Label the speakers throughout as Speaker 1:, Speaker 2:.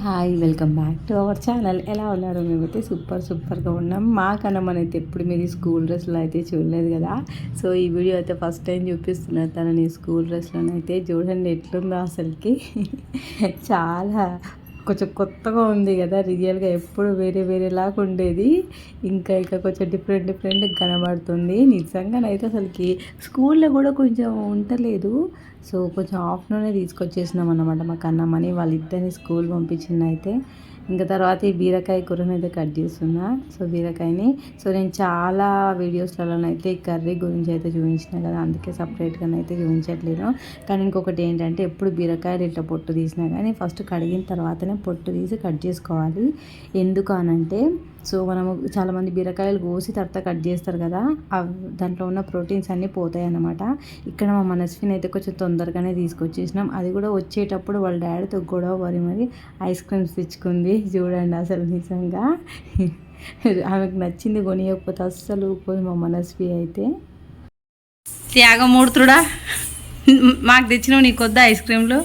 Speaker 1: Hi welcome back to our channel. ఎలా ఉన్నారు? మేమైతే సూపర్గా ఉన్నాం. మా కన్నమ్మని అయితే ఎప్పుడు మీరు స్కూల్ డ్రెస్లో అయితే చూడలేదు కదా. సో ఈ వీడియో అయితే ఫస్ట్ టైం చూపిస్తున్నారు తనని స్కూల్ డ్రెస్లోనైతే. చూడండి ఎట్లుందో అసలుకి చాలా కొంచెం కొత్తగా ఉంది కదా. రియల్గా ఎప్పుడు వేరేలాగా ఉండేది, ఇంకా కొంచెం డిఫరెంట్ కనబడుతుంది. నిజంగానైతే అసలుకి స్కూల్లో కూడా కొంచెం ఉండలేదు. సో కొంచెం ఆఫ్టర్నూనే తీసుకొచ్చేసినాం అన్నమాట మా కన్నమ్మని. వాళ్ళిద్దరిని స్కూల్ పంపించింది అయితే. ఇంకా తర్వాత ఈ బీరకాయ కూరని అయితే కట్ చేస్తున్నా. సో బీరకాయని నేను చాలా వీడియోస్లలోనైతే ఈ కర్రీ గురించి అయితే చూపించిన కదా, అందుకే సపరేట్గానైతే చూపించట్లేదు. కానీ ఇంకొకటి ఏంటంటే ఎప్పుడు బీరకాయలు ఇట్లా పొట్టు తీసినా కానీ ఫస్ట్ కడిగిన తర్వాతనే పొట్టు తీసి కట్ చేసుకోవాలి. ఎందుకు అనంటే సో మనము చాలామంది బీరకాయలు కోసి తర్వాత కట్ చేస్తారు కదా, దాంట్లో ఉన్న ప్రోటీన్స్ అన్నీ పోతాయి అన్నమాట. ఇక్కడ మా మనస్విని అయితే కొంచెం తొందరగానే తీసుకొచ్చేసినాం. అది కూడా వచ్చేటప్పుడు వాళ్ళ డాడీతో గొడవ మరి ఐస్ క్రీమ్స్ తెచ్చుకుంది. చూడండి అసలు నిజంగా ఆమెకు నచ్చింది కొనియకపోతే అస్సలు ఊరుకోదు మా మనస్వి అయితే. త్యాగమూర్తుడా, మాకు తెచ్చినావు నీకు వద్దా ఐస్ క్రీమ్లు?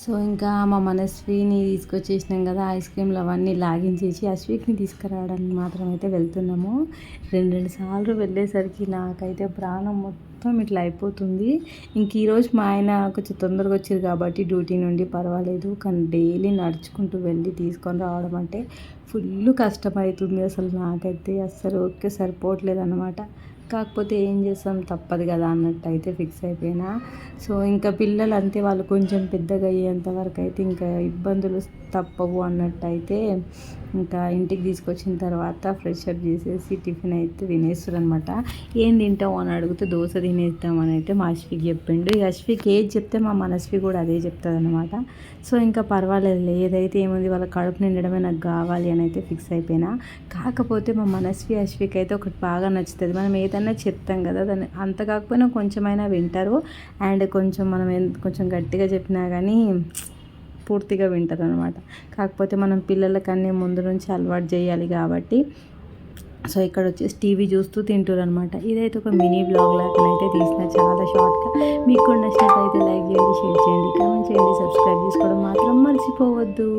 Speaker 1: సో ఇంకా మా మనస్విని తీసుకొచ్చేసినాం కదా, ఐస్ క్రీమ్లు అవన్నీ లాగించేసి అశ్విక్ని తీసుకురావడానికి మాత్రం అయితే వెళ్తున్నాము. రెండు సార్లు వెళ్ళేసరికి నాకైతే ప్రాణం మొత్తం ఇట్లా అయిపోతుంది. ఇంక ఈరోజు మా ఆయన కొంచెం తొందరగా వచ్చారు కాబట్టి డ్యూటీ నుండి పర్వాలేదు, కానీ డైలీ నడుచుకుంటూ వెళ్ళి తీసుకొని రావడం అంటే ఫుల్ కష్టమవుతుంది. అసలు నాకైతే అస్సలు ఓకే సరిపోవట్లేదు అన్నమాట. కాకపోతే ఏం చేస్తాం, తప్పదు కదా అన్నట్టు అయితే ఫిక్స్ అయిపోయినా. సో ఇంకా పిల్లలు అంతే, వాళ్ళు కొంచెం పెద్దగా అయ్యేంత వరకు అయితే ఇంకా ఇబ్బందులు తప్పవు అన్నట్టు అయితే ఇంకా ఇంటికి తీసుకొచ్చిన తర్వాత ఫ్రెష్ అప్ చేసేసి టిఫిన్ అయితే తినేస్తారు అనమాట. ఏం తింటావు అని అడిగితే దోశ తినేస్తామని అయితే మా అశ్వికి చెప్పిండు. ఈ అశ్వికి ఏది చెప్తే మా మనస్వి కూడా అదే చెప్తుంది అనమాట. సో ఇంకా పర్వాలేదు, ఏదైతే ఏముంది వాళ్ళ కడుపు నిండడమే నాకు కావాలి అని అయితే ఫిక్స్ అయిపోయినా. కాకపోతే మా మనస్వి అశ్వికి అయితే ఒకటి బాగా నచ్చుతుంది, మనం ఏదన్నా చెప్తాం కదా దాన్ని అంత కాకపోయినా కొంచెమైనా వింటారు. అండ్ కొంచెం మనం కొంచెం గట్టిగా చెప్పినా కానీ పూర్తిగా వింటారు అనమాట. కాకపోతే మనం పిల్లలకన్నీ ముందు నుంచి అలవాటు చేయాలి కాబట్టి సో ఇక్కడ వచ్చేసి టీవీ చూస్తూ తింటారు అనమాట. ఇదైతే ఒక మినీ బ్లాగ్ లాగానైతే తీసిన, చాలా షార్ట్గా. మీకు నచ్చినట్లయితే లైక్ చేయండి, షేర్ చేయండి, కామెంట్ చేయండి, సబ్స్క్రైబ్ చేసుకోవడం మాత్రం మర్చిపోవద్దు.